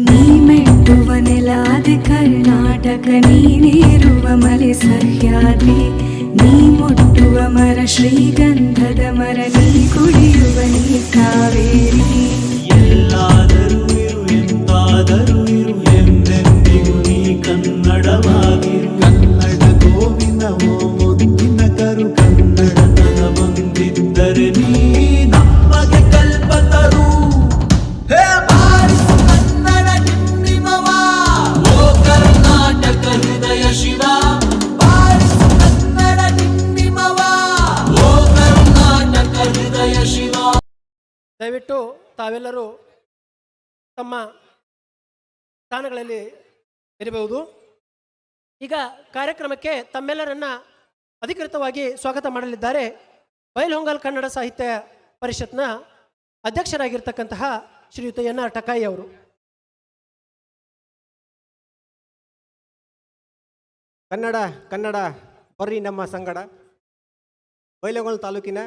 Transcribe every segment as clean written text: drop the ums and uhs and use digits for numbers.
ನೀ ಮೆಟ್ಟುವ ನೆಲಾದೆ ಕರ್ನಾಟಕ, ನೀನೇರುವ ಮಲೆ ಸಹ್ಯಾದ್ರಿ, ನೀ ಮುಟ್ಟುವ ಮರ ಶ್ರೀಗಂಧದ ಮರ, ನೀ ಕುಡಿಯುವ ನೀ ಕಾವೇರಿ. ಎಲ್ಲಾದರೂ ಇರು ಎಂದಾದರೂ ಇರು ಎಂದೆಂದಿಗೂ ನೀ ಕನ್ನಡವಾಗಿರು. ಕನ್ನಡ ಗೋವಿಂದವೋ ಮುದ್ದಿನ ಕರು, ಕನ್ನಡತನ ಬಂದಿದ್ದರೆ ನೀ ನಮಗೆ ಕಲ್ಪತರು. ಹೇ ಬಾರಿಸು ಕನ್ನಡ ಡಿಂಡಿಮವ, ಓ ಕರ್ನಾಟಕ ಹೃದಯ ಶಿವ. ಬಾರಿಸು ಕನ್ನಡ ಡಿಂಡಿಮವ, ಓ ಕರ್ನಾಟಕ ಹೃದಯ ಶಿವ. ದಯವಿಟ್ಟು ತಾವೆಲ್ಲರೂ ತಮ್ಮ ಸ್ಥಾನಗಳಲ್ಲಿ ಇರಬಹುದು. ಈಗ ಕಾರ್ಯಕ್ರಮಕ್ಕೆ ತಮ್ಮೆಲ್ಲರನ್ನ ಅಧಿಕೃತವಾಗಿ ಸ್ವಾಗತ ಮಾಡಲಿದ್ದಾರೆ ಬೈಲಹೊಂಗಲ ಕನ್ನಡ ಸಾಹಿತ್ಯ ಪರಿಷತ್ನ ಅಧ್ಯಕ್ಷರಾಗಿರ್ತಕ್ಕಂತಹ ಶ್ರೀಯುತ NR ಟಕಾಯಿ ಅವರು. ಕನ್ನಡ ಕನ್ನಡ ಬರ್ರಿ ನಮ್ಮ ಸಂಗಡ. ಬೈಲಹೊಂಗಲ ತಾಲೂಕಿನ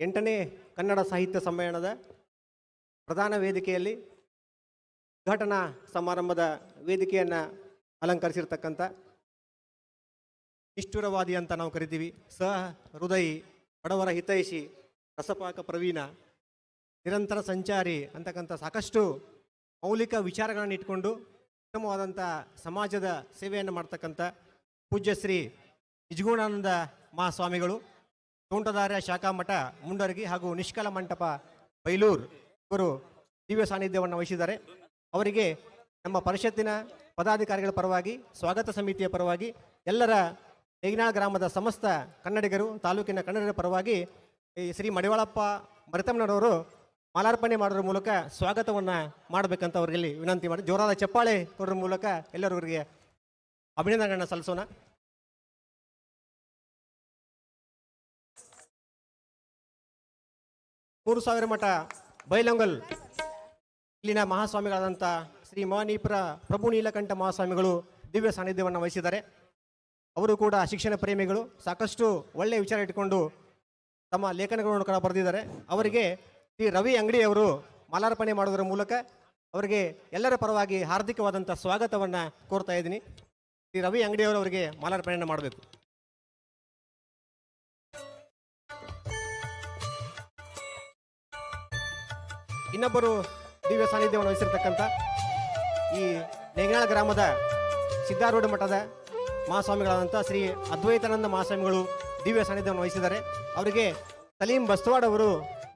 8ನೇ ಕನ್ನಡ ಸಾಹಿತ್ಯ ಸಮ್ಮೇಳನದ ಪ್ರಧಾನ ವೇದಿಕೆಯಲ್ಲಿ ಉದ್ಘಾಟನಾ ಸಮಾರಂಭದ ವೇದಿಕೆಯನ್ನು ಅಲಂಕರಿಸಿರ್ತಕ್ಕಂಥ ನಿಷ್ಠುರವಾದಿ ಅಂತ ನಾವು ಕರಿತೀವಿ, ಹೃದಯಿ, ಬಡವರ ಹಿತೈಷಿ, ರಸಪಾಕ ಪ್ರವೀಣ, ನಿರಂತರ ಸಂಚಾರಿ ಅಂತಕ್ಕಂಥ ಸಾಕಷ್ಟು ಮೌಲಿಕ ವಿಚಾರಗಳನ್ನು ಇಟ್ಕೊಂಡು ಉತ್ತಮವಾದಂಥ ಸಮಾಜದ ಸೇವೆಯನ್ನು ಮಾಡ್ತಕ್ಕಂಥ ಪೂಜ್ಯ ಶ್ರೀ ನಿಜಗುಣಾನಂದ ಮಹಾಸ್ವಾಮಿಗಳು, ತೋಂಟದಾರ್ಯ ಶಾಖಾ ಮಠ ಮುಂಡರಗಿ ಹಾಗೂ ನಿಷ್ಕಲ ಮಂಟಪ ಬೈಲೂರು ಇವರು ದಿವ್ಯ ಸಾನ್ನಿಧ್ಯವನ್ನು ವಹಿಸಿದ್ದಾರೆ. ಅವರಿಗೆ ನಮ್ಮ ಪರಿಷತ್ತಿನ ಪದಾಧಿಕಾರಿಗಳ ಪರವಾಗಿ, ಸ್ವಾಗತ ಸಮಿತಿಯ ಪರವಾಗಿ, ಎಲ್ಲರ ನೇಗಿನಾಳ ಗ್ರಾಮದ ಸಮಸ್ತ ಕನ್ನಡಿಗರು, ತಾಲೂಕಿನ ಕನ್ನಡಿಗರ ಪರವಾಗಿ ಈ ಶ್ರೀ ಮಡಿವಾಳಪ್ಪ ಮರಿತಮ್ಮನವರು ಮಾಲಾರ್ಪಣೆ ಮಾಡೋದ್ರ ಮೂಲಕ ಸ್ವಾಗತವನ್ನು ಮಾಡಬೇಕಂತ ಅವರಿಗೆ ವಿನಂತಿ ಮಾಡಿ ಜೋರಾದ ಚಪ್ಪಾಳೆ ಕೊಡೋದ್ರ ಮೂಲಕ ಎಲ್ಲರಿಗೆ ಅಭಿನಂದನೆಗಳನ್ನು ಸಲ್ಲಿಸೋಣ. ಮೂರು ಸಾವಿರ ಮಠ ಬೈಲಹೊಂಗಲ ಇಲ್ಲಿನ ಮಹಾಸ್ವಾಮಿಗಳಾದಂಥ ಶ್ರೀ ಮಹಾನೀಪುರ ಪ್ರಭು ನೀಲಕಂಠ ಮಹಾಸ್ವಾಮಿಗಳು ದಿವ್ಯ ಸಾನ್ನಿಧ್ಯವನ್ನು ವಹಿಸಿದ್ದಾರೆ. ಅವರು ಕೂಡ ಶಿಕ್ಷಣ ಪ್ರೇಮಿಗಳು, ಸಾಕಷ್ಟು ಒಳ್ಳೆಯ ವಿಚಾರ ಇಟ್ಟುಕೊಂಡು ತಮ್ಮ ಲೇಖನಗಳನ್ನು ಕೂಡ ಬರೆದಿದ್ದಾರೆ. ಅವರಿಗೆ ಶ್ರೀ ರವಿ ಅಂಗಡಿಯವರು ಮಾಲಾರ್ಪಣೆ ಮಾಡೋದರ ಮೂಲಕ ಅವರಿಗೆ ಎಲ್ಲರ ಪರವಾಗಿ ಹಾರ್ದಿಕವಾದಂಥ ಸ್ವಾಗತವನ್ನು ಕೋರ್ತಾ ಇದ್ದೀನಿ. ಶ್ರೀ ರವಿ ಅಂಗಡಿಯವರು ಅವರಿಗೆ ಮಾಲಾರ್ಪಣೆಯನ್ನು ಮಾಡಬೇಕು. ಇನ್ನೊಬ್ಬರು ದಿವ್ಯ ಸಾನ್ನಿಧ್ಯವನ್ನು ವಹಿಸಿರ್ತಕ್ಕಂಥ ಈ ನೇಗಿನಾಳ ಗ್ರಾಮದ ಸಿದ್ದಾರೂಢ ಮಠದ ಮಹಾಸ್ವಾಮಿಗಳಾದಂಥ ಶ್ರೀ ಅದ್ವೈತಾನಂದ ಮಹಾಸ್ವಾಮಿಗಳು ದಿವ್ಯ ಸಾನ್ನಿಧ್ಯವನ್ನು ವಹಿಸಿದ್ದಾರೆ. ಅವರಿಗೆ ಸಲೀಂ ಬಸ್ತವಾಡ್ ಅವರು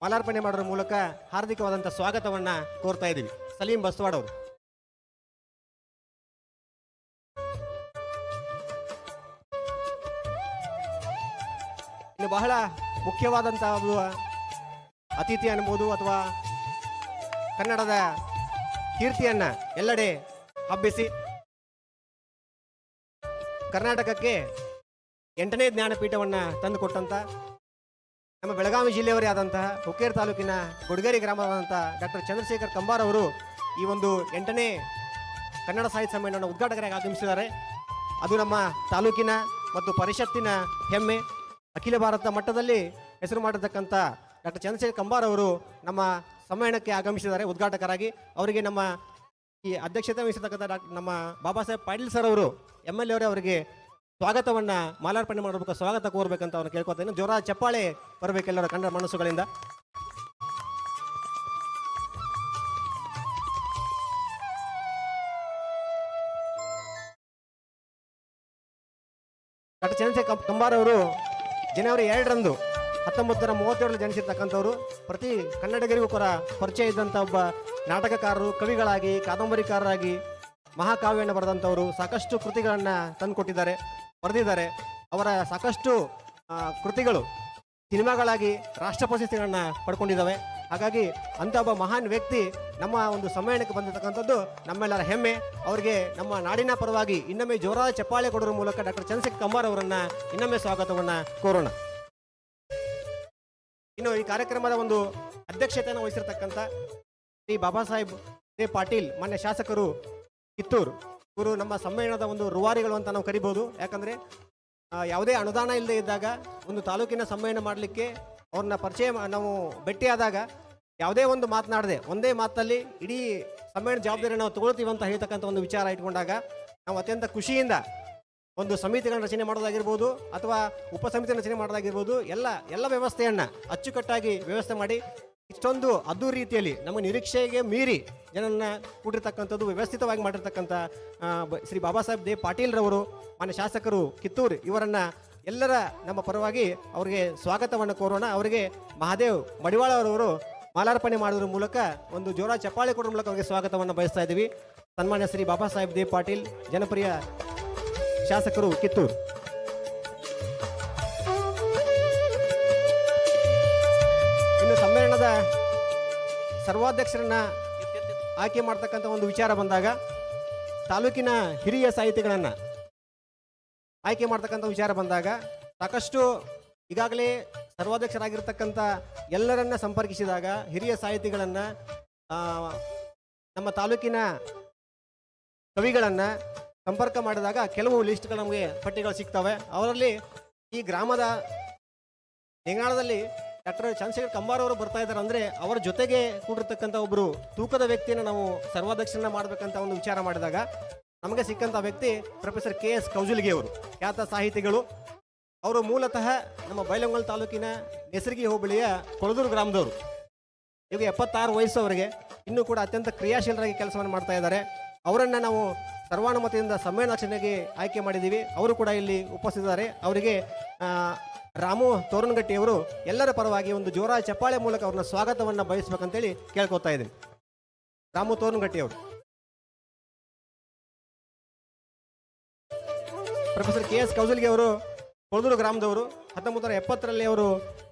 ಮಾಲಾರ್ಪಣೆ ಮಾಡೋದ್ರ ಮೂಲಕ ಹಾರ್ದಿಕವಾದಂಥ ಸ್ವಾಗತವನ್ನು ಕೋರ್ತಾ ಇದ್ದೀವಿ. ಸಲೀಂ ಬಸ್ತವಾಡ್ ಅವರು. ಇನ್ನು ಬಹಳ ಮುಖ್ಯವಾದಂಥ ಅತಿಥಿ ಅನ್ಬೋದು ಅಥವಾ ಕನ್ನಡದ ಕೀರ್ತಿಯನ್ನು ಎಲ್ಲೆಡೆ ಹಬ್ಬಿಸಿ ಕರ್ನಾಟಕಕ್ಕೆ 8ನೇ ಜ್ಞಾನಪೀಠವನ್ನು ತಂದುಕೊಟ್ಟಂಥ ನಮ್ಮ ಬೆಳಗಾವಿ ಜಿಲ್ಲೆಯವರೇ ಆದಂತಹ ಹುಕ್ಕೇರಿ ತಾಲೂಕಿನ ಗುಡ್ಗೇರಿ ಗ್ರಾಮವಾದಂಥ ಡಾಕ್ಟರ್ ಚಂದ್ರಶೇಖರ್ ಕಂಬಾರ್ ಅವರು ಈ ಒಂದು 8ನೇ ಕನ್ನಡ ಸಾಹಿತ್ಯ ಸಮ್ಮೇಳನ ಉದ್ಘಾಟಕರಾಗಿ ಆಗಮಿಸಿದ್ದಾರೆ. ಅದು ನಮ್ಮ ತಾಲೂಕಿನ ಮತ್ತು ಪರಿಷತ್ತಿನ ಹೆಮ್ಮೆ. ಅಖಿಲ ಭಾರತ ಮಟ್ಟದಲ್ಲಿ ಹೆಸರು ಮಾಡಿರ್ತಕ್ಕಂಥ ಡಾಕ್ಟರ್ ಚಂದ್ರಶೇಖರ್ ಕಂಬಾರ್ ಅವರು ನಮ್ಮ ಸಮ್ಮೇಳನಕ್ಕೆ ಆಗಮಿಸಿದ್ದಾರೆ ಉದ್ಘಾಟಕರಾಗಿ. ಅವರಿಗೆ ನಮ್ಮ ಈ ಅಧ್ಯಕ್ಷತೆ ವಹಿಸಿರ್ತಕ್ಕಂಥ ನಮ್ಮ ಬಾಬಾ ಸಾಹೇಬ್ ಪಾಟೀಲ್ ಸರ್ ಅವರು MLA ಅವರೇ ಅವರಿಗೆ ಸ್ವಾಗತವನ್ನು ಮಾಲಾರ್ಪಣೆ ಮಾಡಬೇಕು, ಸ್ವಾಗತ ಕೋರ್ಬೇಕಂತ ಅವ್ರನ್ನ ಕೇಳ್ಕೊತೇನೆ. ಜೋರಾದ ಚಪ್ಪಾಳೆ ಬರಬೇಕೆಲ್ಲರ ಕನ್ನಡ ಮನಸ್ಸುಗಳಿಂದ. ಡಾಕ್ಟರ್ ಚಂದ್ರಶೇಖರ್ ಕಂಬಾರ್ ಅವರು ಜನವರಿ 2ರಂದು 1937 ಜನಿಸಿರ್ತಕ್ಕಂಥವ್ರು. ಪ್ರತಿ ಕನ್ನಡಿಗರಿಗೂ ಕೂಡ ಪರಿಚಯ ಇದ್ದಂಥ ಒಬ್ಬ ನಾಟಕಕಾರರು, ಕವಿಗಳಾಗಿ, ಕಾದಂಬರಿಕಾರರಾಗಿ ಮಹಾಕಾವ್ಯವನ್ನು ಬರೆದಂಥವರು, ಸಾಕಷ್ಟು ಕೃತಿಗಳನ್ನು ತಂದುಕೊಟ್ಟಿದ್ದಾರೆ, ಬರೆದಿದ್ದಾರೆ. ಅವರ ಸಾಕಷ್ಟು ಕೃತಿಗಳು ಸಿನಿಮಾಗಳಾಗಿ ರಾಷ್ಟ್ರ ಪ್ರಶಸ್ತಿಗಳನ್ನು ಪಡ್ಕೊಂಡಿದ್ದಾವೆ. ಹಾಗಾಗಿ ಅಂಥ ಒಬ್ಬ ಮಹಾನ್ ವ್ಯಕ್ತಿ ನಮ್ಮ ಒಂದು ಸಮ್ಮೇಳನಕ್ಕೆ ಬಂದಿರತಕ್ಕಂಥದ್ದು ನಮ್ಮೆಲ್ಲರ ಹೆಮ್ಮೆ. ಅವರಿಗೆ ನಮ್ಮ ನಾಡಿನ ಪರವಾಗಿ ಇನ್ನೊಮ್ಮೆ ಜೋರಾದ ಚಪ್ಪಾಳೆ ಕೊಡೋದ್ರ ಮೂಲಕ ಡಾಕ್ಟರ್ ಚಂದ್ರಶೇಖರ್ ಕಂಬಾರ್ ಅವರನ್ನು ಇನ್ನೊಮ್ಮೆ ಸ್ವಾಗತವನ್ನು ಕೋರೋಣ. ಇನ್ನು ಈ ಕಾರ್ಯಕ್ರಮದ ಒಂದು ಅಧ್ಯಕ್ಷತೆಯನ್ನು ವಹಿಸಿರ್ತಕ್ಕಂಥ ಶ್ರೀ ಬಾಬಾ ಸಾಹೇಬ್ ಪಾಟೀಲ್ ಮಾನ್ಯ ಶಾಸಕರು ಕಿತ್ತೂರು, ಇವರು ನಮ್ಮ ಸಮ್ಮೇಳನದ ಒಂದು ರೂವಾರಿಗಳು ಅಂತ ನಾವು ಕರಿಬೋದು. ಯಾಕಂದರೆ ಯಾವುದೇ ಅನುದಾನ ಇಲ್ಲದೆ ಇದ್ದಾಗ ಒಂದು ತಾಲೂಕಿನ ಸಮ್ಮೇಳನ ಮಾಡಲಿಕ್ಕೆ ಅವ್ರನ್ನ ಪರಿಚಯ ನಾವು ಭೇಟಿಯಾದಾಗ ಯಾವುದೇ ಒಂದು ಮಾತನಾಡದೆ ಒಂದೇ ಮಾತಲ್ಲಿ ಇಡೀ ಸಮ್ಮೇಳನ ಜವಾಬ್ದಾರಿ ನಾವು ತಗೊಳ್ತೀವಿ ಅಂತ ಹೇಳ್ತಕ್ಕಂಥ ಒಂದು ವಿಚಾರ ಇಟ್ಕೊಂಡಾಗ ನಾವು ಅತ್ಯಂತ ಖುಷಿಯಿಂದ ಒಂದು ಸಮಿತಿಗಳನ್ನ ರಚನೆ ಮಾಡೋದಾಗಿರ್ಬೋದು ಅಥವಾ ಉಪಸಮಿತಿಯನ್ನು ರಚನೆ ಮಾಡೋದಾಗಿರ್ಬೋದು ಎಲ್ಲ ವ್ಯವಸ್ಥೆಯನ್ನು ಅಚ್ಚುಕಟ್ಟಾಗಿ ವ್ಯವಸ್ಥೆ ಮಾಡಿ ಇಷ್ಟೊಂದು ಅದ್ದೂರಿ ರೀತಿಯಲ್ಲಿ ನಮ್ಮ ನಿರೀಕ್ಷೆಗೆ ಮೀರಿ ಜನನ್ನ ಕೂಡಿರ್ತಕ್ಕಂಥದ್ದು ವ್ಯವಸ್ಥಿತವಾಗಿ ಮಾಡಿರ್ತಕ್ಕಂಥ ಶ್ರೀ ಬಾಬಾ ಸಾಹೇಬ್ ದೇ ಪಾಟೀಲ್ರವರು ಮಾನ್ಯ ಶಾಸಕರು ಕಿತ್ತೂರು ಇವರನ್ನು ಎಲ್ಲರ ನಮ್ಮ ಪರವಾಗಿ ಅವರಿಗೆ ಸ್ವಾಗತವನ್ನು ಕೋರೋಣ. ಅವರಿಗೆ ಮಹಾದೇವ್ ಮಡಿವಾಳ ಅವರವರು ಮಾಲಾರ್ಪಣೆ ಮಾಡೋದ್ರ ಮೂಲಕ ಒಂದು ಜೋರ ಚಪ್ಪಾಳೆ ಕೊಡೋದ್ರ ಮೂಲಕ ಅವರಿಗೆ ಸ್ವಾಗತವನ್ನು ಬಯಸ್ತಾ ಇದ್ದೀವಿ. ಸನ್ಮಾನ್ಯ ಶ್ರೀ ಬಾಬಾ ಸಾಹೇಬ್ ದೇ ಪಾಟೀಲ್ ಜನಪ್ರಿಯ ಶಾಸಕರು ಕಿತ್ತೂರು. ಇನ್ನು ಸಮ್ಮೇಳನದ ಸರ್ವಾಧ್ಯಕ್ಷರನ್ನ ಆಯ್ಕೆ ಮಾಡ್ತಕ್ಕಂಥ ಒಂದು ವಿಚಾರ ಬಂದಾಗ ತಾಲೂಕಿನ ಹಿರಿಯ ಸಾಹಿತಿಗಳನ್ನು ಆಯ್ಕೆ ಮಾಡ್ತಕ್ಕಂಥ ವಿಚಾರ ಬಂದಾಗ ಸಾಕಷ್ಟು ಈಗಾಗಲೇ ಸರ್ವಾಧ್ಯಕ್ಷರಾಗಿರ್ತಕ್ಕಂಥ ಎಲ್ಲರನ್ನ ಸಂಪರ್ಕಿಸಿದಾಗ ಹಿರಿಯ ಸಾಹಿತಿಗಳನ್ನು ನಮ್ಮ ತಾಲೂಕಿನ ಕವಿಗಳನ್ನು ಸಂಪರ್ಕ ಮಾಡಿದಾಗ ಕೆಲವು ಲಿಸ್ಟ್ಗಳು ನಮಗೆ ಪಟ್ಟಿಗಳು ಸಿಗ್ತವೆ. ಅವರಲ್ಲಿ ಈ ಗ್ರಾಮದ ನೆಂಗಾಳದಲ್ಲಿ ಡಾಕ್ಟರ್ ಚಂದ್ರಶೇಖರ್ ಕಂಬಾರ್ ಅವರು ಬರ್ತಾ ಇದ್ದಾರೆ ಅಂದರೆ ಅವರ ಜೊತೆಗೆ ಕೂಡಿರ್ತಕ್ಕಂಥ ಒಬ್ಬರು ತೂಕದ ವ್ಯಕ್ತಿಯನ್ನು ನಾವು ಸರ್ವಾಧ್ಯಕ್ಷರನ್ನ ಮಾಡಬೇಕಂತ ಒಂದು ವಿಚಾರ ಮಾಡಿದಾಗ ನಮಗೆ ಸಿಕ್ಕಂಥ ವ್ಯಕ್ತಿ ಪ್ರೊಫೆಸರ್ KS ಕೌಜಲ್ಗಿ ಅವರು, ಖ್ಯಾತ ಸಾಹಿತಿಗಳು. ಅವರು ಮೂಲತಃ ನಮ್ಮ ಬೈಲಹೊಂಗಲ ತಾಲೂಕಿನ ನೆಸರಗಿ ಹೋಬಳಿಯ ಕೊಳದೂರು ಗ್ರಾಮದವರು. ಈಗ 76 ವಯಸ್ಸು ಅವರಿಗೆ, ಇನ್ನೂ ಕೂಡ ಅತ್ಯಂತ ಕ್ರಿಯಾಶೀಲರಾಗಿ ಕೆಲಸವನ್ನು ಮಾಡ್ತಾ ಇದ್ದಾರೆ. ಅವರನ್ನು ನಾವು ಸರ್ವಾನುಮತದಿಂದ ಸಮ್ಮೇಳನಾಧ್ಯಕ್ಷನಾಗಿ ಆಯ್ಕೆ ಮಾಡಿದ್ದೀವಿ. ಅವರು ಕೂಡ ಇಲ್ಲಿ ಉಪಸ್ಥಿತರಿದ್ದಾರೆ. ಅವರಿಗೆ ರಾಮು ತೋರಣಗಟ್ಟಿಯವರು ಎಲ್ಲರ ಪರವಾಗಿ ಒಂದು ಜೋರ ಚಪ್ಪಾಳೆ ಮೂಲಕ ಅವ್ರನ್ನ ಸ್ವಾಗತವನ್ನು ಬಯಸ್ಬೇಕಂತೇಳಿ ಕೇಳ್ಕೊತಾ ಇದ್ದೀನಿ. ರಾಮು ತೋರಣಗಟ್ಟಿಯವರು. ಪ್ರೊಫೆಸರ್ KS ಕೌಜಲ್ಗಿ ಅವರು ಕೊಳದೂರು ಗ್ರಾಮದವರು. 1970ರಲ್ಲಿ ಅವರು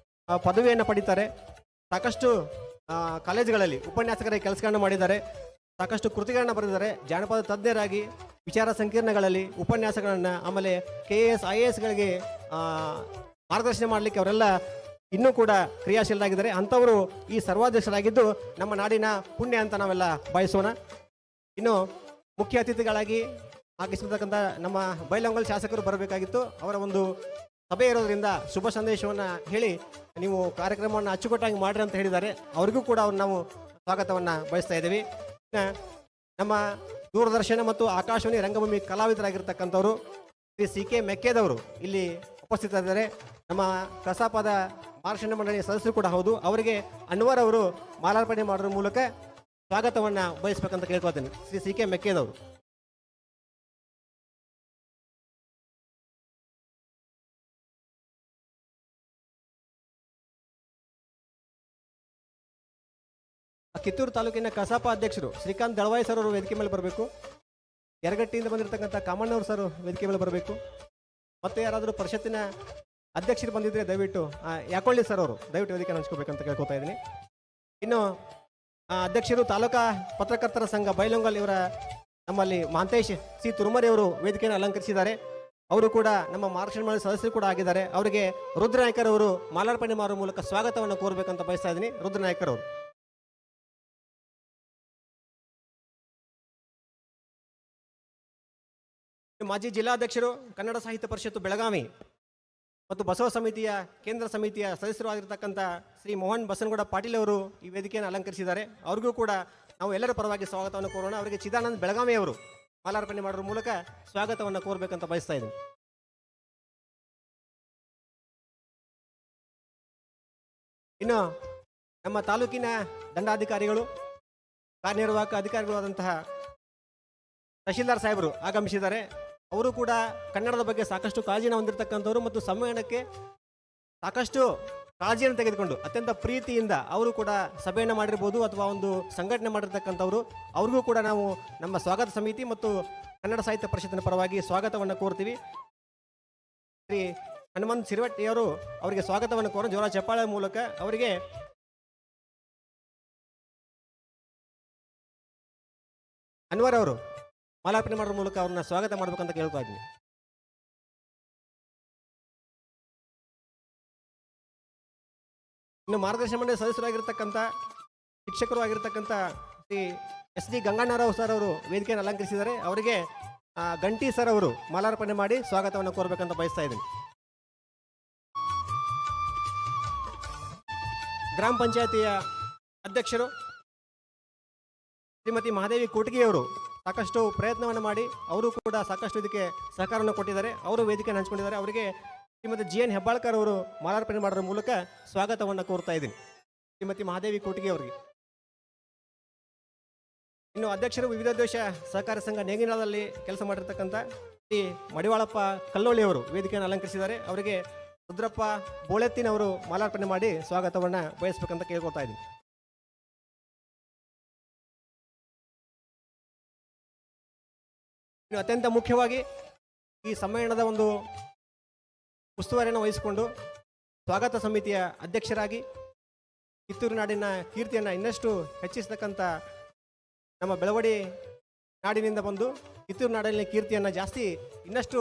ಪದವಿಯನ್ನು ಪಡೀತಾರೆ. ಸಾಕಷ್ಟು ಕಾಲೇಜುಗಳಲ್ಲಿ ಉಪನ್ಯಾಸಕರಾಗಿ ಕೆಲಸಗಳನ್ನು ಮಾಡಿದ್ದಾರೆ. ಸಾಕಷ್ಟು ಕೃತಿಗಳನ್ನು ಬರೆದಿದ್ದಾರೆ. ಜಾನಪದ ತಜ್ಞರಾಗಿ ವಿಚಾರ ಸಂಕಿರಣಗಳಲ್ಲಿ ಉಪನ್ಯಾಸಗಳನ್ನು, ಆಮೇಲೆ KS IASಗಳಿಗೆ ಮಾರ್ಗದರ್ಶನ ಮಾಡಲಿಕ್ಕೆ ಅವರೆಲ್ಲ ಇನ್ನೂ ಕೂಡ ಕ್ರಿಯಾಶೀಲರಾಗಿದ್ದಾರೆ. ಅಂಥವರು ಈ ಸರ್ವಾಧ್ಯಕ್ಷರಾಗಿದ್ದು ನಮ್ಮ ನಾಡಿನ ಪುಣ್ಯ ಅಂತ ನಾವೆಲ್ಲ ಬಯಸೋಣ. ಇನ್ನು ಮುಖ್ಯ ಅತಿಥಿಗಳಾಗಿ ಆಗಮಿಸತಕ್ಕಂಥ ನಮ್ಮ ಬೈಲಹೊಂಗಲ ಶಾಸಕರು ಬರಬೇಕಾಗಿತ್ತು. ಅವರ ಒಂದು ಸಭೆ ಇರೋದ್ರಿಂದ ಶುಭ ಸಂದೇಶವನ್ನು ಹೇಳಿ ನೀವು ಕಾರ್ಯಕ್ರಮವನ್ನು ಅಚ್ಚುಕಟ್ಟಾಗಿ ಮಾಡಿರಿ ಅಂತ ಹೇಳಿದ್ದಾರೆ. ಅವರಿಗೂ ಕೂಡ ನಾವು ಸ್ವಾಗತವನ್ನು ಬಯಸ್ತಾ ಇದ್ದೀವಿ. ನಮ್ಮ ದೂರದರ್ಶನ ಮತ್ತು ಆಕಾಶವಾಣಿ ರಂಗಭೂಮಿ ಕಲಾವಿದರಾಗಿರ್ತಕ್ಕಂಥವರು ಶ್ರೀ CK ಮೆಕ್ಕೇದವರು ಇಲ್ಲಿ ಉಪಸ್ಥಿತರಿದ್ದಾರೆ. ನಮ್ಮ ಕಸಾಪದ ಮಾರ್ಗದರ್ಶನ ಮಂಡಳಿಯ ಸದಸ್ಯರು ಕೂಡ ಹೌದು. ಅವರಿಗೆ ಅನ್ವರ್ ಅವರು ಮಾಲಾರ್ಪಣೆ ಮಾಡೋದ್ರ ಮೂಲಕ ಸ್ವಾಗತವನ್ನು ಬಯಸ್ಬೇಕಂತ ಕೇಳ್ಕೊಳ್ತೀನಿ. ಶ್ರೀ CK ಮೆಕ್ಕೇದವರು. ಕಿತ್ತೂರು ತಾಲೂಕಿನ ಕಸಾಪ ಅಧ್ಯಕ್ಷರು ಶ್ರೀಕಾಂತ್ ದಳವಾಯಿ ಸರ್ ಅವರು ವೇದಿಕೆ ಮೇಲೆ ಬರಬೇಕು. ಯರಗಟ್ಟಿಯಿಂದ ಬಂದಿರತಕ್ಕಂಥ ಕಾಮಣ್ಣವ್ರು ಸರ್ ವೇದಿಕೆ ಮೇಲೆ ಬರಬೇಕು. ಮತ್ತೆ ಯಾರಾದರೂ ಪರಿಷತ್ತಿನ ಅಧ್ಯಕ್ಷರು ಬಂದಿದ್ದರೆ ದಯವಿಟ್ಟು ಯಾಕೊಳ್ಳಿ ಸರ್ ಅವರು ದಯವಿಟ್ಟು ವೇದಿಕೆ ಹಂಚ್ಕೋಬೇಕಂತ ಕೇಳ್ಕೊತಾ ಇದ್ದೀನಿ. ಇನ್ನು ಅಧ್ಯಕ್ಷರು ತಾಲೂಕಾ ಪತ್ರಕರ್ತರ ಸಂಘ ಬೈಲಹೊಂಗಲ ಇವರ ನಮ್ಮಲ್ಲಿ ಮಹಾಂತೇಶ್ C ತುರುಮರಿ ಅವರು ವೇದಿಕೆಯನ್ನು ಅಲಂಕರಿಸಿದ್ದಾರೆ. ಅವರು ಕೂಡ ನಮ್ಮ ಮಾರ್ಗದರ್ಶನ ಮಂಡಳಿ ಸದಸ್ಯರು ಕೂಡ ಆಗಿದ್ದಾರೆ. ಅವರಿಗೆ ರುದ್ರನಾಯ್ಕರ್ ಅವರು ಮಾಲಾರ್ಪಣೆ ಮಾಡುವ ಮೂಲಕ ಸ್ವಾಗತವನ್ನು ಕೋರಬೇಕಂತ ಬಯಸ್ತಾ ಇದ್ದೀನಿ. ರುದ್ರನಾಯ್ಕರ್ ಅವರು. ಮಾಜಿ ಜಿಲ್ಲಾಧ್ಯಕ್ಷರು ಕನ್ನಡ ಸಾಹಿತ್ಯ ಪರಿಷತ್ತು ಬೆಳಗಾವಿ ಮತ್ತು ಬಸವ ಸಮಿತಿಯ ಕೇಂದ್ರ ಸಮಿತಿಯ ಸದಸ್ಯರು ಆಗಿರ್ತಕ್ಕಂಥ ಶ್ರೀ ಮೋಹನ್ ಬಸನಗೌಡ ಪಾಟೀಲ್ ಅವರು ಈ ವೇದಿಕೆಯನ್ನು ಅಲಂಕರಿಸಿದ್ದಾರೆ. ಅವ್ರಿಗೂ ಕೂಡ ನಾವು ಎಲ್ಲರ ಪರವಾಗಿ ಸ್ವಾಗತವನ್ನು ಕೋರೋಣ. ಅವರಿಗೆ ಚಿದಾನಂದ್ ಬೆಳಗಾವಿ ಅವರು ಮಾಲಾರ್ಪಣೆ ಮಾಡೋದ್ರ ಮೂಲಕ ಸ್ವಾಗತವನ್ನು ಕೋರಬೇಕಂತ ಬಯಸ್ತಾ ಇದ್ದೀನಿ. ಇನ್ನು ನಮ್ಮ ತಾಲೂಕಿನ ದಂಡಾಧಿಕಾರಿಗಳು, ಕಾರ್ಯನಿರ್ವಾಹಕ ಅಧಿಕಾರಿಗಳು ಆದಂತಹ ತಹಶೀಲ್ದಾರ್ ಸಾಹೇಬರು ಆಗಮಿಸಿದ್ದಾರೆ. ಅವರು ಕೂಡ ಕನ್ನಡದ ಬಗ್ಗೆ ಸಾಕಷ್ಟು ಕಾಳಜಿಯನ್ನು ಹೊಂದಿರತಕ್ಕಂಥವ್ರು ಮತ್ತು ಸಮ್ಮೇಳನಕ್ಕೆ ಸಾಕಷ್ಟು ಕಾಳಜಿಯನ್ನು ತೆಗೆದುಕೊಂಡು ಅತ್ಯಂತ ಪ್ರೀತಿಯಿಂದ ಅವರು ಕೂಡ ಸಭೆಯನ್ನು ಮಾಡಿರ್ಬೋದು ಅಥವಾ ಒಂದು ಸಂಘಟನೆ ಮಾಡಿರ್ತಕ್ಕಂಥವ್ರು. ಅವ್ರಿಗೂ ಕೂಡ ನಾವು ನಮ್ಮ ಸ್ವಾಗತ ಸಮಿತಿ ಮತ್ತು ಕನ್ನಡ ಸಾಹಿತ್ಯ ಪರಿಷತ್ತಿನ ಪರವಾಗಿ ಸ್ವಾಗತವನ್ನು ಕೋರ್ತೀವಿ. ಶ್ರೀ ಹನುಮಂತ್ ಸಿರವಟ್ಟಿಯವರು ಅವರಿಗೆ ಸ್ವಾಗತವನ್ನು ಕೋರೋ ಜೋರ ಚಪ್ಪಾಳೆ ಮೂಲಕ ಅವರಿಗೆ ಅನ್ವರ್ ಅವರು ಮಾಲಾರ್ಪಣೆ ಮಾಡೋದ್ರ ಮೂಲಕ ಅವ್ರನ್ನ ಸ್ವಾಗತ ಮಾಡಬೇಕಂತ ಕೇಳ್ತಾ ಇದ್ದೀನಿ. ಇನ್ನು ಮಾರ್ಗದರ್ಶನ ಮಂಡಳಿ ಸದಸ್ಯರಾಗಿರ್ತಕ್ಕಂಥ ಶಿಕ್ಷಕರು ಆಗಿರ್ತಕ್ಕಂಥ ಶ್ರೀ SD ಗಂಗಣ್ಣರಾವ್ ಸರ್ ಅವರು ವೇದಿಕೆಯನ್ನು ಅಲಂಕರಿಸಿದ್ದಾರೆ. ಅವರಿಗೆ ಗಂಟಿ ಸರ್ ಅವರು ಮಾಲಾರ್ಪಣೆ ಮಾಡಿ ಸ್ವಾಗತವನ್ನು ಕೋರಬೇಕಂತ ಬಯಸ್ತಾ ಇದ್ದೀನಿ. ಗ್ರಾಮ ಪಂಚಾಯತಿಯ ಅಧ್ಯಕ್ಷರು ಶ್ರೀಮತಿ ಮಹಾದೇವಿ ಕೋಟಗಿಯವರು ಸಾಕಷ್ಟು ಪ್ರಯತ್ನವನ್ನು ಮಾಡಿ ಅವರು ಕೂಡ ಸಾಕಷ್ಟು ಇದಕ್ಕೆ ಸಹಕಾರವನ್ನು ಕೊಟ್ಟಿದ್ದಾರೆ. ಅವರು ವೇದಿಕೆಯನ್ನು ಹಂಚಿಕೊಂಡಿದ್ದಾರೆ. ಅವರಿಗೆ ಶ್ರೀಮತಿ ಜಿ ಎನ್ ಹೆಬ್ಬಾಳ್ಕರ್ ಅವರು ಮಾಲಾರ್ಪಣೆ ಮಾಡೋದ್ರ ಮೂಲಕ ಸ್ವಾಗತವನ್ನು ಕೋರ್ತಾ ಇದ್ದೀನಿ ಶ್ರೀಮತಿ ಮಹಾದೇವಿ ಕೋಟಗಿ ಅವರಿಗೆ. ಇನ್ನು ಅಧ್ಯಕ್ಷರು ವಿವಿಧ ದೇಶ ಸಹಕಾರ ಸಂಘ ನೇಗಿನಾಳದಲ್ಲಿ ಕೆಲಸ ಮಾಡಿರ್ತಕ್ಕಂಥ ಶ್ರೀ ಮಡಿವಾಳಪ್ಪ ಕಲ್ಲೋಳಿ ಅವರು ವೇದಿಕೆಯನ್ನು ಅಲಂಕರಿಸಿದ್ದಾರೆ. ಅವರಿಗೆ ರುದ್ರಪ್ಪ ಬೋಳೆತ್ತಿನವರು ಮಾಲಾರ್ಪಣೆ ಮಾಡಿ ಸ್ವಾಗತವನ್ನು ಬಯಸ್ಬೇಕಂತ ಕೇಳ್ಕೊತಾ ಇದ್ದೀನಿ. ಇನ್ನು ಅತ್ಯಂತ ಮುಖ್ಯವಾಗಿ ಈ ಸಮ್ಮೇಳನದ ಒಂದು ಉಸ್ತುವಾರಿಯನ್ನು ವಹಿಸಿಕೊಂಡು ಸ್ವಾಗತ ಸಮಿತಿಯ ಅಧ್ಯಕ್ಷರಾಗಿ ಕಿತ್ತೂರು ನಾಡಿನ ಕೀರ್ತಿಯನ್ನು ಇನ್ನಷ್ಟು ಹೆಚ್ಚಿಸತಕ್ಕಂಥ ನಮ್ಮ ಬೆಳವಡಿ ನಾಡಿನಿಂದ ಬಂದು ಕಿತ್ತೂರು ನಾಡಿನ ಕೀರ್ತಿಯನ್ನು ಜಾಸ್ತಿ ಇನ್ನಷ್ಟು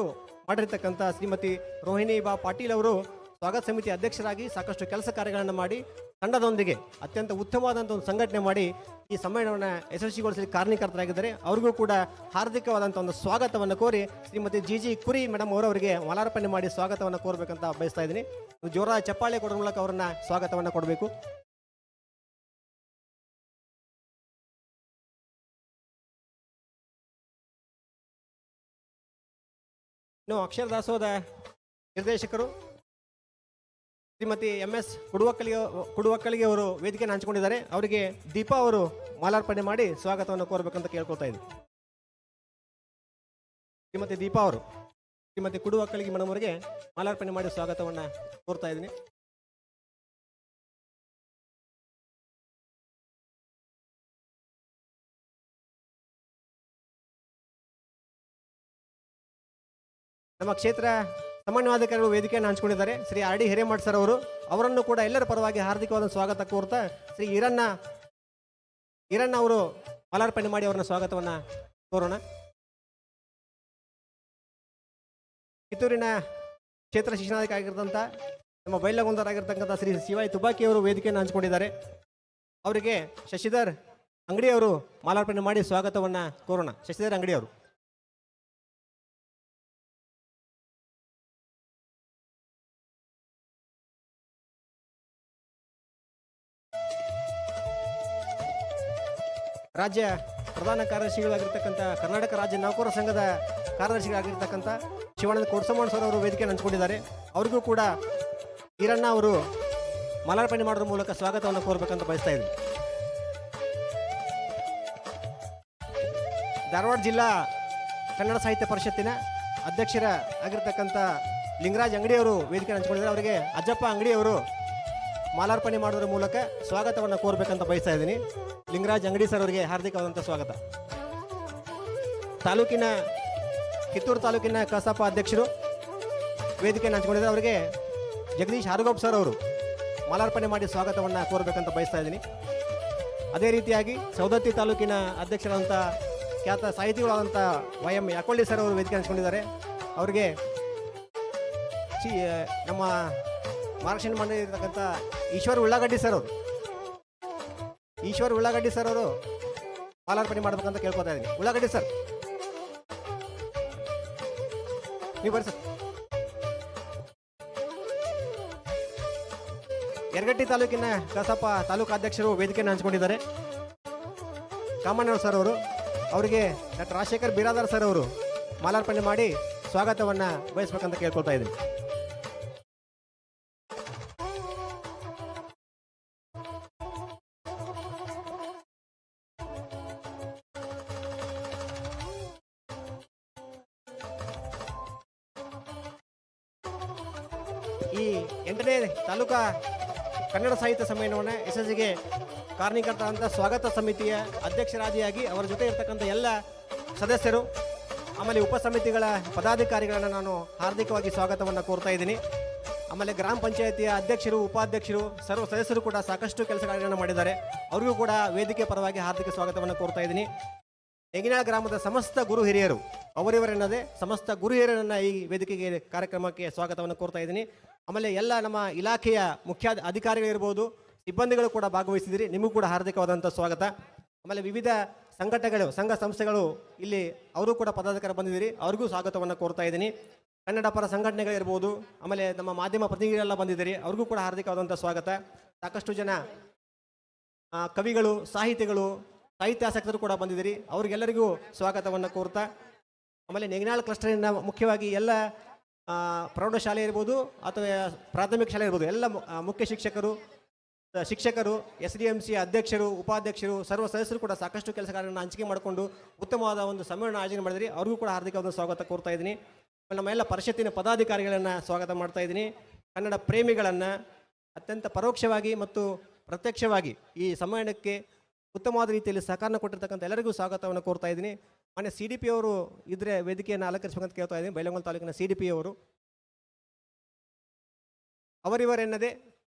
ಮಾಡಿರ್ತಕ್ಕಂಥ ಶ್ರೀಮತಿ ರೋಹಿಣಿ ಬಾ ಪಾಟೀಲ್ ಅವರು ಸ್ವಾಗತ ಸಮಿತಿ ಅಧ್ಯಕ್ಷರಾಗಿ ಸಾಕಷ್ಟು ಕೆಲಸ ಕಾರ್ಯಗಳನ್ನು ಮಾಡಿ ತಂಡದೊಂದಿಗೆ ಅತ್ಯಂತ ಉತ್ತಮವಾದಂಥ ಒಂದು ಸಂಘಟನೆ ಮಾಡಿ ಈ ಸಮ್ಮೇಳನವನ್ನು ಯಶಸ್ವಿಗೊಳಿಸಲಿ ಕಾರಣೀಕರ್ತರಾಗಿದ್ದಾರೆ. ಅವ್ರಿಗೂ ಕೂಡ ಹಾರ್ದಿಕವಾದಂಥ ಒಂದು ಸ್ವಾಗತವನ್ನು ಕೋರಿ ಶ್ರೀಮತಿ ಜಿ ಕುರಿ ಮೇಡಮ್ ಅವರವರಿಗೆ ಮಾಲಾರ್ಪಣೆ ಮಾಡಿ ಸ್ವಾಗತವನ್ನು ಕೋರಬೇಕಂತ ಬಯಸ್ತಾ ಇದ್ದೀನಿ. ಜೋರಾದ ಚಪ್ಪಾಳೆ ಕೊಡೋ ಮೂಲಕ ಅವರನ್ನ ಸ್ವಾಗತವನ್ನು ಕೊಡಬೇಕು. ಇನ್ನು ಅಕ್ಷರ ದಾಸೋಹದ ನಿರ್ದೇಶಕರು ಶ್ರೀಮತಿ MS ಕುಡುವಕ್ಕಲಿಗೆ ಅವರು ವೇದಿಕೆಯನ್ನು ಹಂಚಿಕೊಂಡಿದ್ದಾರೆ. ಅವರಿಗೆ ದೀಪಾ ಅವರು ಮಾಲಾರ್ಪಣೆ ಮಾಡಿ ಸ್ವಾಗತವನ್ನು ಕೋರಬೇಕಂತ ಕೇಳ್ಕೊತಾ ಇದ್ದೀನಿ. ಶ್ರೀಮತಿ ದೀಪಾ ಅವರು ಶ್ರೀಮತಿ ಕುಡುವಕ್ಕಲಿಗೆ ಮೇಡಮ್ ಅವರಿಗೆ ಮಾಲಾರ್ಪಣೆ ಮಾಡಿ ಸ್ವಾಗತವನ್ನು ಕೋರ್ತಾ ಇದ್ದೀನಿ. ನಮ್ಮ ಕ್ಷೇತ್ರ ಸಮನ್ವಯಾಧಿಕಾರಿಗಳು ವೇದಿಕೆಯನ್ನು ಹಂಚಿಕೊಂಡಿದ್ದಾರೆ. Shri R D Hiremath sir ಅವರನ್ನು ಕೂಡ ಎಲ್ಲರ ಪರವಾಗಿ ಹಾರ್ದಿಕವಾದ ಸ್ವಾಗತ ಕೋರ್ತಾ ಶ್ರೀ ಈರಣ್ಣ ಅವರು ಮಾಲಾರ್ಪಣೆ ಮಾಡಿ ಅವರನ್ನ ಸ್ವಾಗತವನ್ನು ಕೋರೋಣ. ಕಿತ್ತೂರಿನ ಕ್ಷೇತ್ರ ಶಿಕ್ಷಣಾಧಿಕಾರಿ ಆಗಿರ್ತಂಥ ನಮ್ಮ ಬೈಲಗೊಂದರಾಗಿರ್ತಕ್ಕಂಥ ಶ್ರೀ ಶಿವಾಯಿ ತುಬಾಕಿ ಅವರು ವೇದಿಕೆಯನ್ನು ಹಂಚಿಕೊಂಡಿದ್ದಾರೆ. ಅವರಿಗೆ ಶಶಿಧರ್ ಅಂಗಡಿಯವರು ಮಾಲಾರ್ಪಣೆ ಮಾಡಿ ಸ್ವಾಗತವನ್ನು ಕೋರೋಣ. ಶಶಿಧರ್ ಅಂಗಡಿಯವರು. ರಾಜ್ಯ ಪ್ರಧಾನ ಕಾರ್ಯದರ್ಶಿಗಳಾಗಿರ್ತಕ್ಕಂಥ ಕರ್ನಾಟಕ ರಾಜ್ಯ ನೌಕರರ ಸಂಘದ ಕಾರ್ಯದರ್ಶಿಗಳಾಗಿರ್ತಕ್ಕಂಥ ಶಿವಾನಂದ ಕೋಡ್ಸಮಣ್ಣ ಸರ್ ಅವರು ವೇದಿಕೆಯನ್ನು ಹಂಚಿಕೊಂಡಿದ್ದಾರೆ. ಅವ್ರಿಗೂ ಕೂಡ ಈರಣ್ಣ ಅವರು ಮಾಲಾರ್ಪಣೆ ಮಾಡೋದ್ರ ಮೂಲಕ ಸ್ವಾಗತವನ್ನು ಕೋರಬೇಕಂತ ಬಯಸ್ತಾ ಇದ್ದೀನಿ. ಧಾರವಾಡ ಜಿಲ್ಲಾ ಕನ್ನಡ ಸಾಹಿತ್ಯ ಪರಿಷತ್ತಿನ ಅಧ್ಯಕ್ಷರ ಆಗಿರ್ತಕ್ಕಂಥ ಲಿಂಗರಾಜ್ ಅಂಗಡಿಯವರು ವೇದಿಕೆಯನ್ನು ಹಂಚಿಕೊಂಡಿದ್ದಾರೆ. ಅವರಿಗೆ ಅಜ್ಜಪ್ಪ ಅಂಗಡಿಯವರು ಮಾಲಾರ್ಪಣೆ ಮಾಡೋದ್ರ ಮೂಲಕ ಸ್ವಾಗತವನ್ನು ಕೋರಬೇಕಂತ ಬಯಸ್ತಾ ಇದ್ದೀನಿ. ಲಿಂಗರಾಜ್ ಅಂಗಡಿ ಸರ್ ಅವರಿಗೆ ಹಾರ್ದಿಕವಾದಂಥ ಸ್ವಾಗತ. ಕಿತ್ತೂರು ತಾಲೂಕಿನ ಕಸಾಪ ಅಧ್ಯಕ್ಷರು ವೇದಿಕೆಯನ್ನು ಹಂಚಿಕೊಂಡಿದ್ದಾರೆ. ಅವರಿಗೆ ಜಗದೀಶ್ ಹಾರುಗೋಪ್ ಸರ್ ಅವರು ಮಾಲಾರ್ಪಣೆ ಮಾಡಿ ಸ್ವಾಗತವನ್ನು ಕೋರಬೇಕಂತ ಬಯಸ್ತಾ ಇದ್ದೀನಿ. ಅದೇ ರೀತಿಯಾಗಿ ಸವದತ್ತಿ ತಾಲೂಕಿನ ಅಧ್ಯಕ್ಷರಾದಂಥ ಖ್ಯಾತ ಸಾಹಿತಿಗಳಾದಂಥ YM ಯಾಕೊಳ್ಳಿ ಸರ್ ಅವರು ವೇದಿಕೆ ಹಂಚಿಕೊಂಡಿದ್ದಾರೆ. ಅವರಿಗೆ ನಮ್ಮ ಮಾರ್ಗದರ್ಶನ ಮಾಡಿರ್ತಕ್ಕಂಥ ಈಶ್ವರ್ ಉಳ್ಳಾಗಡ್ಡಿ ಸರ್ ಅವರು ಮಾಲಾರ್ಪಣೆ ಮಾಡಬೇಕಂತ ಕೇಳ್ಕೊತಾ ಇದ್ದೀನಿ. ಉಳ್ಳಾಗಡ್ಡಿ ಸರ್ ನೀವು ಬರ್ರಿ ಸರ್. ಯರಗಟ್ಟಿ ತಾಲೂಕಿನ ಕಸಾಪ ತಾಲೂಕು ಅಧ್ಯಕ್ಷರು ವೇದಿಕೆಯನ್ನು ಹಂಚಿಕೊಂಡಿದ್ದಾರೆ. ಕಾಮಣ್ಣವ್ರು ಸರ್ ಅವರಿಗೆ ಡಾಕ್ಟರ್ ರಾಜಶೇಖರ್ ಬಿರಾದಾರ್ ಸರ್ ಅವರು ಮಾಲಾರ್ಪಣೆ ಮಾಡಿ ಸ್ವಾಗತವನ್ನು ಬಯಸ್ಬೇಕಂತ ಕೇಳ್ಕೊಳ್ತಾ ಇದ್ದೀನಿ. ಈ 8ನೇ ತಾಲೂಕಾ ಕನ್ನಡ ಸಾಹಿತ್ಯ ಸಮ್ಮೇಳನವನ್ನು ಯಶಸ್ಸಿಗೆ ಕಾರಣೀಕರ್ತಕ್ಕಂಥ ಸ್ವಾಗತ ಸಮಿತಿಯ ಅಧ್ಯಕ್ಷರಾದಿಯಾಗಿ ಅವರ ಜೊತೆ ಇರ್ತಕ್ಕಂಥ ಎಲ್ಲ ಸದಸ್ಯರು ಆಮೇಲೆ ಉಪಸಮಿತಿಗಳ ಪದಾಧಿಕಾರಿಗಳನ್ನು ನಾನು ಹಾರ್ದಿಕವಾಗಿ ಸ್ವಾಗತವನ್ನು ಕೋರ್ತಾ ಇದ್ದೀನಿ. ಆಮೇಲೆ ಗ್ರಾಮ ಪಂಚಾಯತಿಯ ಅಧ್ಯಕ್ಷರು, ಉಪಾಧ್ಯಕ್ಷರು, ಸರ್ವ ಸದಸ್ಯರು ಕೂಡ ಸಾಕಷ್ಟು ಕೆಲಸ ಕಾರ್ಯಗಳನ್ನು ಮಾಡಿದ್ದಾರೆ. ಅವರಿಗೂ ಕೂಡ ವೇದಿಕೆ ಪರವಾಗಿ ಹಾರ್ದಿಕ ಸ್ವಾಗತವನ್ನು ಕೋರ್ತಾ ಇದ್ದೀನಿ. ನೇಗಿನಾಳ ಗ್ರಾಮದ ಸಮಸ್ತ ಗುರು ಹಿರಿಯರು ಅವರಿವರೆನ್ನದೇ ಸಮಸ್ತ ಗುರು ಹಿರಿಯರನ್ನು ಈ ವೇದಿಕೆಗೆ ಕಾರ್ಯಕ್ರಮಕ್ಕೆ ಸ್ವಾಗತವನ್ನು ಕೋರ್ತಾ ಇದ್ದೀನಿ. ಆಮೇಲೆ ಎಲ್ಲ ನಮ್ಮ ಇಲಾಖೆಯ ಮುಖ್ಯ ಅಧಿಕಾರಿಗಳಿರ್ಬೋದು, ಸಿಬ್ಬಂದಿಗಳು ಕೂಡ ಭಾಗವಹಿಸಿದಿರಿ. ನಿಮಗೂ ಕೂಡ ಹಾರ್ದಿಕವಾದಂಥ ಸ್ವಾಗತ. ಆಮೇಲೆ ವಿವಿಧ ಸಂಘಟನೆಗಳು, ಸಂಘ ಸಂಸ್ಥೆಗಳು ಇಲ್ಲಿ ಅವರು ಕೂಡ ಪದಾಧಿಕಾರಿ ಬಂದಿದ್ದೀರಿ. ಅವ್ರಿಗೂ ಸ್ವಾಗತವನ್ನು ಕೋರ್ತಾ ಇದ್ದೀನಿ. ಕನ್ನಡ ಪರ ಸಂಘಟನೆಗಳಿರ್ಬೋದು, ಆಮೇಲೆ ನಮ್ಮ ಮಾಧ್ಯಮ ಪ್ರತಿನಿಧಿಗಳೆಲ್ಲ ಬಂದಿದ್ದೀರಿ. ಅವ್ರಿಗೂ ಕೂಡ ಹಾರ್ದಿಕವಾದಂಥ ಸ್ವಾಗತ. ಸಾಕಷ್ಟು ಜನ ಕವಿಗಳು, ಸಾಹಿತಿಗಳು, ಸಾಹಿತ್ಯಾಸಕ್ತರು ಕೂಡ ಬಂದಿದ್ದೀರಿ. ಅವರಿಗೆಲ್ಲರಿಗೂ ಸ್ವಾಗತವನ್ನು ಕೋರ್ತಾ, ಆಮೇಲೆ ನೆಗನಾಳ್ ಕ್ಲಸ್ಟರಿನ ಮುಖ್ಯವಾಗಿ ಎಲ್ಲ ಪ್ರೌಢಶಾಲೆ ಇರ್ಬೋದು ಅಥವಾ ಪ್ರಾಥಮಿಕ ಶಾಲೆ ಇರ್ಬೋದು, ಎಲ್ಲ ಮುಖ್ಯ ಶಿಕ್ಷಕರು, SDMC ಅಧ್ಯಕ್ಷರು, ಉಪಾಧ್ಯಕ್ಷರು, ಸರ್ವ ಸದಸ್ಯರು ಕೂಡ ಸಾಕಷ್ಟು ಕೆಲಸ ಕಾರ್ಯಗಳನ್ನು ಹಂಚಿಕೆ ಮಾಡಿಕೊಂಡು ಉತ್ತಮವಾದ ಒಂದು ಸಮ್ಮೇಳನ ಆಯೋಜನೆ ಮಾಡಿದ್ರಿ. ಅವ್ರಿಗೂ ಕೂಡ ಹಾರ್ದಿಕವಾದ ಸ್ವಾಗತ ಕೋರ್ತಾ ಇದ್ದೀನಿ. ನಮ್ಮ ಎಲ್ಲ ಪರಿಷತ್ತಿನ ಪದಾಧಿಕಾರಿಗಳನ್ನು ಸ್ವಾಗತ ಮಾಡ್ತಾ ಇದ್ದೀನಿ. ಕನ್ನಡ ಪ್ರೇಮಿಗಳನ್ನು ಅತ್ಯಂತ ಪರೋಕ್ಷವಾಗಿ ಮತ್ತು ಪ್ರತ್ಯಕ್ಷವಾಗಿ ಈ ಸಮ್ಮೇಳನಕ್ಕೆ ಉತ್ತಮವಾದ ರೀತಿಯಲ್ಲಿ ಸಹಕಾರ ಕೊಟ್ಟಿರ್ತಕ್ಕಂಥ ಎಲ್ಲರಿಗೂ ಸ್ವಾಗತವನ್ನು ಕೋರ್ತಾ ಇದ್ದೀನಿ. ಮಾನ್ಯ CDP ಅವರು ಇದ್ರೆ ವೇದಿಕೆಯನ್ನು ಅಲಂಕರಿಸಬೇಕಂತ ಕೇಳ್ತಾ ಇದ್ದೀನಿ. ಬೈಲಹೊಂಗಲ ತಾಲೂಕಿನ CDP ಅವರು ಅವರಿವರೆನ್ನದೇ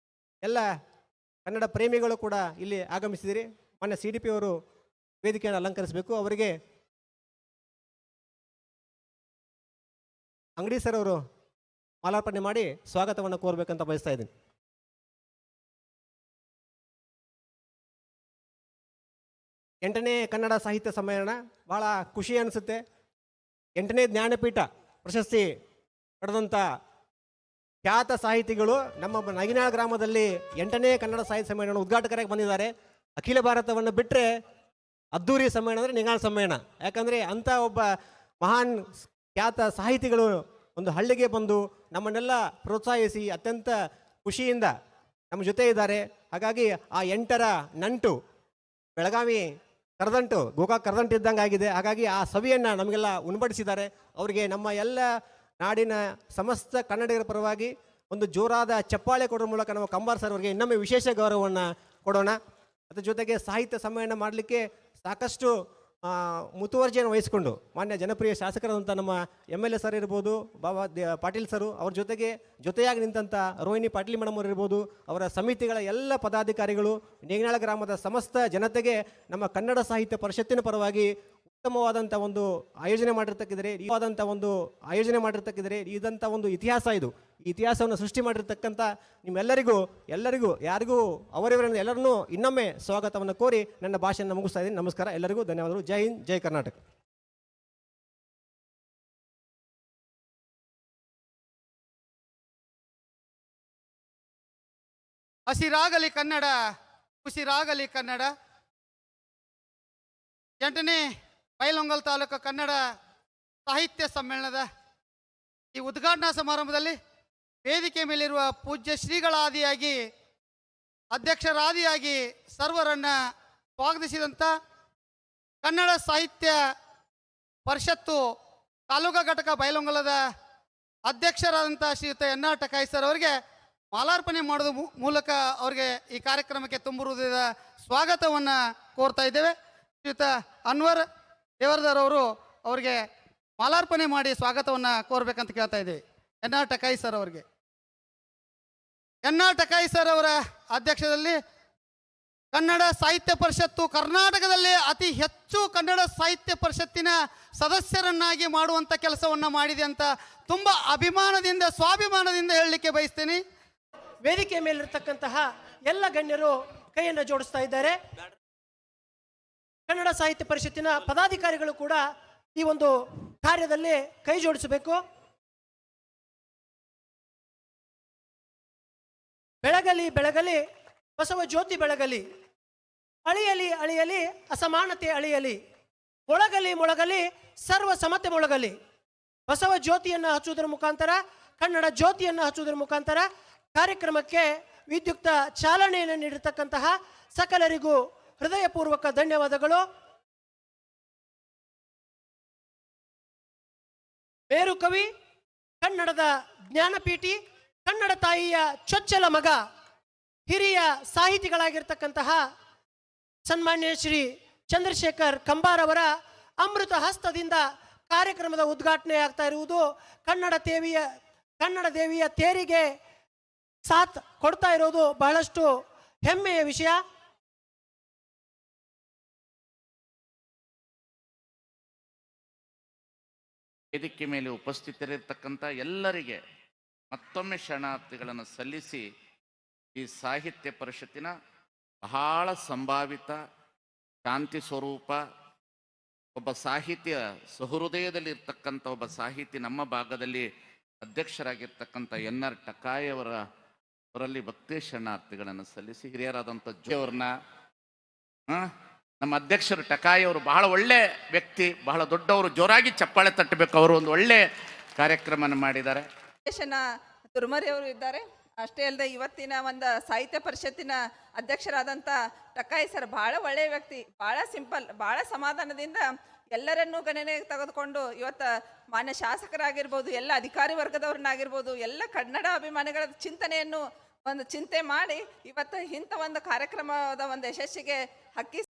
ಎಲ್ಲ ಕನ್ನಡ ಪ್ರೇಮಿಗಳು ಕೂಡ ಇಲ್ಲಿ ಆಗಮಿಸಿದಿರಿ. ಮಾನ್ಯ CDP ಅವರು ವೇದಿಕೆಯನ್ನು ಅಲಂಕರಿಸಬೇಕು. ಅವರಿಗೆ ಅಂಗಡಿ ಸರ್ ಅವರು ಮಾಲಾರ್ಪಣೆ ಮಾಡಿ ಸ್ವಾಗತವನ್ನು ಕೋರಬೇಕಂತ ಬಯಸ್ತಾ ಇದ್ದೀನಿ. ಎಂಟನೇ ಕನ್ನಡ ಸಾಹಿತ್ಯ ಸಮ್ಮೇಳನ ಬಹಳ ಖುಷಿ ಅನಿಸುತ್ತೆ. 8ನೇ ಜ್ಞಾನಪೀಠ ಪ್ರಶಸ್ತಿ ಪಡೆದಂಥ ಖ್ಯಾತ ಸಾಹಿತಿಗಳು ನಮ್ಮ ನಗಿನಾಳ್ ಗ್ರಾಮದಲ್ಲಿ 8ನೇ ಕನ್ನಡ ಸಾಹಿತ್ಯ ಸಮ್ಮೇಳನ ಉದ್ಘಾಟಕರಾಗಿ ಬಂದಿದ್ದಾರೆ. ಅಖಿಲ ಭಾರತವನ್ನು ಬಿಟ್ಟರೆ ಅದ್ದೂರಿ ಸಮ್ಮೇಳನ ಅಂದರೆ ನಿಗಾಳ್ ಸಮ್ಮೇಳನ. ಯಾಕಂದರೆ ಅಂಥ ಒಬ್ಬ ಮಹಾನ್ ಖ್ಯಾತ ಸಾಹಿತಿಗಳು ಒಂದು ಹಳ್ಳಿಗೆ ಬಂದು ನಮ್ಮನ್ನೆಲ್ಲ ಪ್ರೋತ್ಸಾಹಿಸಿ ಅತ್ಯಂತ ಖುಷಿಯಿಂದ ನಮ್ಮ ಜೊತೆ ಇದ್ದಾರೆ. ಹಾಗಾಗಿ ಆ 8ರ ನಂಟು ಬೆಳಗಾವಿ ಕರದಂಟು, ಗೋಕಾಕ್ ಕರದಂಟು ಇದ್ದಂಗೆ ಆಗಿದೆ. ಹಾಗಾಗಿ ಆ ಸವಿಯನ್ನು ನಮಗೆಲ್ಲ ಉಣಬಡಿಸಿದ್ದಾರೆ. ಅವರಿಗೆ ನಮ್ಮ ಎಲ್ಲ ನಾಡಿನ ಸಮಸ್ತ ಕನ್ನಡಿಗರ ಪರವಾಗಿ ಒಂದು ಜೋರಾದ ಚಪ್ಪಾಳೆ ಕೊಡೋ ಮೂಲಕ ನಮ್ಮ ಕಂಬಾರ್ ಸರ್ ಅವರಿಗೆ ಇನ್ನೊಮ್ಮೆ ವಿಶೇಷ ಗೌರವವನ್ನು ಕೊಡೋಣ. ಅದ್ರ ಜೊತೆಗೆ ಸಾಹಿತ್ಯ ಸಮ್ಮೇಳನ ಮಾಡಲಿಕ್ಕೆ ಸಾಕಷ್ಟು ಮುತುವರ್ಜಿಯನ್ನು ವಹಿಸಿಕೊಂಡು ಮಾನ್ಯ ಜನಪ್ರಿಯ ಶಾಸಕರಾದಂಥ ನಮ್ಮ MLA ಸರ್ ಇರ್ಬೋದು, ಬಾಬಾ ಪಾಟೀಲ್ ಸರು, ಅವ್ರ ಜೊತೆಯಾಗಿ ನಿಂತಹ ರೋಹಿಣಿ ಪಾಟೀಲ್ ಮೇಡಮ್ ಅವರು ಇರ್ಬೋದು, ಅವರ ಸಮಿತಿಗಳ ಎಲ್ಲ ಪದಾಧಿಕಾರಿಗಳು, ನೇಗನಾಳ ಗ್ರಾಮದ ಸಮಸ್ತ ಜನತೆಗೆ ನಮ್ಮ ಕನ್ನಡ ಸಾಹಿತ್ಯ ಪರಿಷತ್ತಿನ ಪರವಾಗಿ ಉತ್ತಮವಾದಂಥ ಒಂದು ಆಯೋಜನೆ ಮಾಡಿರ್ತಕ್ಕಿದ್ರೆ ಇದಂಥ ಒಂದು ಇತಿಹಾಸ ಇದು. ಈ ಇತಿಹಾಸವನ್ನು ಸೃಷ್ಟಿ ಮಾಡಿರ್ತಕ್ಕಂಥ ನಿಮ್ಮೆಲ್ಲರಿಗೂ ಯಾರಿಗೂ ಅವರಿವರನ್ನು ಎಲ್ಲರನ್ನೂ ಇನ್ನೊಮ್ಮೆ ಸ್ವಾಗತವನ್ನು ಕೋರಿ ನನ್ನ ಭಾಷೆಯನ್ನು ಮುಗಿಸ್ತಾ ಇದ್ದೀನಿ. ನಮಸ್ಕಾರ, ಎಲ್ಲರಿಗೂ ಧನ್ಯವಾದಗಳು. ಜೈ ಹಿಂದ್, ಜೈ ಕರ್ನಾಟಕ. ಹಸಿರಾಗಲಿ ಕನ್ನಡ, ಉಸಿರಾಗಲಿ ಕನ್ನಡ. 8ನೇ ಬೈಲಹೊಂಗಲ ತಾಲೂಕು ಕನ್ನಡ ಸಾಹಿತ್ಯ ಸಮ್ಮೇಳನದ ಈ ಉದ್ಘಾಟನಾ ಸಮಾರಂಭದಲ್ಲಿ ವೇದಿಕೆ ಮೇಲಿರುವ ಪೂಜ್ಯ ಶ್ರೀಗಳಾದಿಯಾಗಿ, ಅಧ್ಯಕ್ಷರಾದಿಯಾಗಿ ಸರ್ವರನ್ನ ಸ್ವಾಗತಿಸಿದಂಥ ಕನ್ನಡ ಸಾಹಿತ್ಯ ಪರಿಷತ್ತು ತಾಲೂಕಾ ಘಟಕ ಬೈಲಹೊಂಗಲದ ಅಧ್ಯಕ್ಷರಾದಂಥ ಶ್ರೀಯುತ NR ಟಕಾಯಿ ಸರ್ ಅವರಿಗೆ ಮಾಲಾರ್ಪಣೆ ಮಾಡೋದು ಮೂಲಕ ಅವರಿಗೆ ಈ ಕಾರ್ಯಕ್ರಮಕ್ಕೆ ತುಂಬ ಹೃದಯದ ಸ್ವಾಗತವನ್ನು ಕೋರ್ತಾ ಇದ್ದೇವೆ. ಶ್ರೀಯುತ ಅನ್ವರ್ ದೇವರದಾರ್ ಅವರು ಅವರಿಗೆ ಮಾಲಾರ್ಪಣೆ ಮಾಡಿ ಸ್ವಾಗತವನ್ನು ಕೋರ್ಬೇಕಂತ ಕೇಳ್ತಾ ಇದ್ದೇವೆ. NR ಟಕಾಯಿ ಸರ್ ಅವರಿಗೆ. NR ಟಕಾಯಿ ಸರ್ ಅವರ ಅಧ್ಯಕ್ಷದಲ್ಲಿ ಕನ್ನಡ ಸಾಹಿತ್ಯ ಪರಿಷತ್ತು ಕರ್ನಾಟಕದಲ್ಲಿ ಅತಿ ಹೆಚ್ಚು ಕನ್ನಡ ಸಾಹಿತ್ಯ ಪರಿಷತ್ತಿನ ಸದಸ್ಯರನ್ನಾಗಿ ಮಾಡುವಂಥ ಕೆಲಸವನ್ನು ಮಾಡಿದೆ ಅಂತ ತುಂಬ ಅಭಿಮಾನದಿಂದ, ಸ್ವಾಭಿಮಾನದಿಂದ ಹೇಳಲಿಕ್ಕೆ ಬಯಸ್ತೇನೆ. ವೇದಿಕೆ ಮೇಲಿರ್ತಕ್ಕಂತಹ ಎಲ್ಲ ಗಣ್ಯರು ಕೈಯನ್ನು ಜೋಡಿಸ್ತಾ ಇದ್ದಾರೆ. ಕನ್ನಡ ಸಾಹಿತ್ಯ ಪರಿಷತ್ತಿನ ಪದಾಧಿಕಾರಿಗಳು ಕೂಡ ಈ ಒಂದು ಕಾರ್ಯದಲ್ಲಿ ಕೈ ಜೋಡಿಸಬೇಕು. ಬೆಳಗಲಿ ಬೆಳಗಲಿ ಬಸವ ಜ್ಯೋತಿ ಬೆಳಗಲಿ, ಅಳಿಯಲಿ ಅಳಿಯಲಿ ಅಸಮಾನತೆ ಅಳಿಯಲಿ, ಮೊಳಗಲಿ ಸರ್ವ ಸಮತೆ ಮೊಳಗಲಿ. ಬಸವ ಜ್ಯೋತಿಯನ್ನು ಹಚ್ಚುವುದರ ಮುಖಾಂತರ, ಕನ್ನಡ ಜ್ಯೋತಿಯನ್ನು ಹಚ್ಚುವುದರ ಮುಖಾಂತರ ಕಾರ್ಯಕ್ರಮಕ್ಕೆ ವಿದ್ಯುಕ್ತ ಚಾಲನೆಯನ್ನು ನೀಡಿರ್ತಕ್ಕಂತಹ ಸಕಲರಿಗೂ ಹೃದಯಪೂರ್ವಕ ಧನ್ಯವಾದಗಳು. ಬೇರು ಕವಿ, ಕನ್ನಡದ ಜ್ಞಾನಪೀಠಿ, ಕನ್ನಡ ತಾಯಿಯ ಚೊಚ್ಚಲ ಮಗ, ಹಿರಿಯ ಸಾಹಿತಿಗಳಾಗಿರ್ತಕ್ಕಂತಹ ಸನ್ಮಾನ್ಯ ಶ್ರೀ ಚಂದ್ರಶೇಖರ್ ಕಂಬಾರ್ ಅವರ ಅಮೃತ ಹಸ್ತದಿಂದ ಕಾರ್ಯಕ್ರಮದ ಉದ್ಘಾಟನೆ ಆಗ್ತಾ ಇರುವುದು ಕನ್ನಡ ದೇವಿಯ ತೇರಿಗೆ ಸಾಥ್ ಕೊಡ್ತಾ ಇರೋದು ಬಹಳಷ್ಟು ಹೆಮ್ಮೆಯ ವಿಷಯ. ವೇದಿಕೆ ಮೇಲೆ ಉಪಸ್ಥಿತರಿರ್ತಕ್ಕಂಥ ಎಲ್ಲರಿಗೆ ಮತ್ತೊಮ್ಮೆ ಶರಣಾರ್ಥಿಗಳನ್ನು ಸಲ್ಲಿಸಿ, ಈ ಸಾಹಿತ್ಯ ಪರಿಷತ್ತಿನ ಬಹಳ ಸಂಭಾವಿತ ಶಾಂತಿ ಸ್ವರೂಪ, ಒಬ್ಬ ಸಾಹಿತ್ಯ ಸಹೃದಯದಲ್ಲಿ ಇರ್ತಕ್ಕಂಥ ಒಬ್ಬ ಸಾಹಿತಿ ನಮ್ಮ ಭಾಗದಲ್ಲಿ ಅಧ್ಯಕ್ಷರಾಗಿರ್ತಕ್ಕಂಥ NR ಟಕಾಯಿ ಅವರಲ್ಲಿ ಭಕ್ತಿ ಶರಣಾರ್ಥಿಗಳನ್ನು ಸಲ್ಲಿಸಿ, ಹಿರಿಯರಾದಂಥ ಅವ್ರನ್ನ ನಮ್ಮ ಅಧ್ಯಕ್ಷರು ಟಕಾಯಿ ಅವರು ಬಹಳ ಒಳ್ಳೆ ವ್ಯಕ್ತಿ, ಬಹಳ ದೊಡ್ಡವರು, ಜೋರಾಗಿ ಚಪ್ಪಾಳೆ ತಟ್ಟಬೇಕು. ಅವರು ಒಂದು ಒಳ್ಳೆ ಕಾರ್ಯಕ್ರಮನ ಮಾಡಿದ್ದಾರೆ. ತುರ್ಮರಿ ಅವರು ಇದ್ದಾರೆ. ಅಷ್ಟೇ ಅಲ್ಲದೆ ಇವತ್ತಿನ ಒಂದು ಸಾಹಿತ್ಯ ಪರಿಷತ್ತಿನ ಅಧ್ಯಕ್ಷರಾದಂಥ ಟಕಾಯಿ ಸರ್ ಬಹಳ ಒಳ್ಳೆಯ ವ್ಯಕ್ತಿ, ಬಹಳ ಸಿಂಪಲ್, ಬಹಳ ಸಮಾಧಾನದಿಂದ ಎಲ್ಲರನ್ನೂ ಗಣನೆಗೆ ತೆಗೆದುಕೊಂಡು ಇವತ್ತು ಮಾನ್ಯ ಶಾಸಕರಾಗಿರ್ಬೋದು, ಎಲ್ಲ ಅಧಿಕಾರಿ ವರ್ಗದವ್ರನ್ನಾಗಿರ್ಬೋದು, ಎಲ್ಲ ಕನ್ನಡ ಅಭಿಮಾನಿಗಳ ಚಿಂತನೆಯನ್ನು ಒಂದು ಚಿಂತೆ ಮಾಡಿ ಇವತ್ತು ಇಂಥ ಒಂದು ಕಾರ್ಯಕ್ರಮದ ಒಂದು ಯಶಸ್ಸಿಗೆ ಹಕ್ಕಿ